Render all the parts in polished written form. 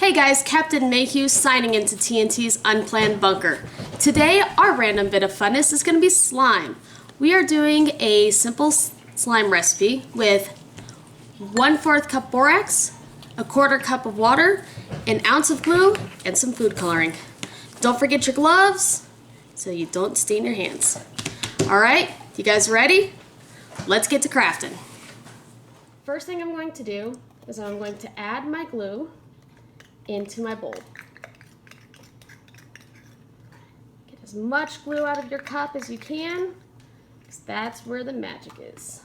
Hey guys, Captain Mayhew signing into TNT's Unplanned Bunker. Today, our random bit of funness is going to be slime. We are doing a simple slime recipe with 1/4 cup borax, 1/4 cup of water, an ounce of glue, and some food coloring. Don't forget your gloves so you don't stain your hands. Alright, you guys ready? Let's get to crafting. First thing I'm going to do is I'm going to add my glue into my bowl. Get as much glue out of your cup as you can, because that's where the magic is.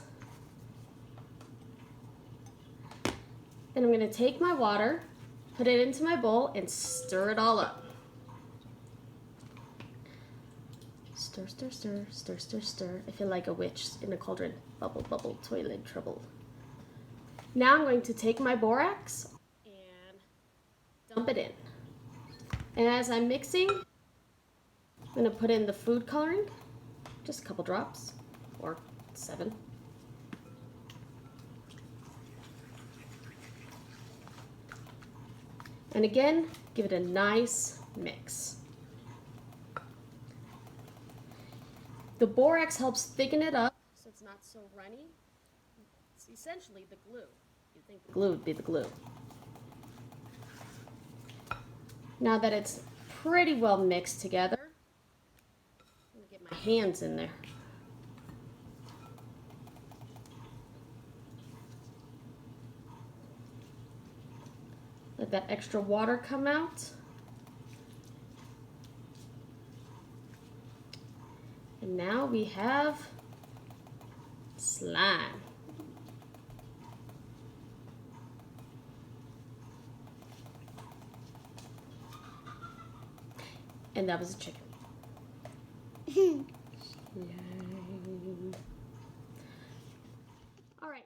Then I'm going to take my water, put it into my bowl, and stir it all up. Stir, stir, stir, stir, stir, stir. I feel like a witch in a cauldron. Bubble, bubble, toilet trouble. Now I'm going to take my borax and dump it in. And as I'm mixing, I'm going to put in the food coloring, just a couple drops, or 7. And again, give it a nice mix. The borax helps thicken it up so it's not so runny. It's essentially the glue. You'd think the glue would be the glue. Now that it's pretty well mixed together, I'm going to get my hands in there. Let that extra water come out. And now we have slime. And that was a chicken. Alright.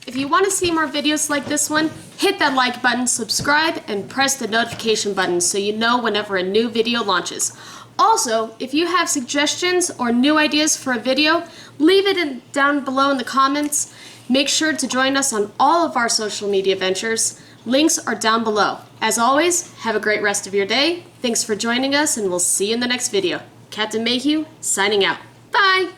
If you want to see more videos like this one, hit that like button, subscribe, and press the notification button so you know whenever a new video launches. Also, if you have suggestions or new ideas for a video, leave it down below in the comments. Make sure to join us on all of our social media ventures. Links are down below. As always, have a great rest of your day. Thanks for joining us, and we'll see you in the next video. Captain Mayhew, signing out. Bye!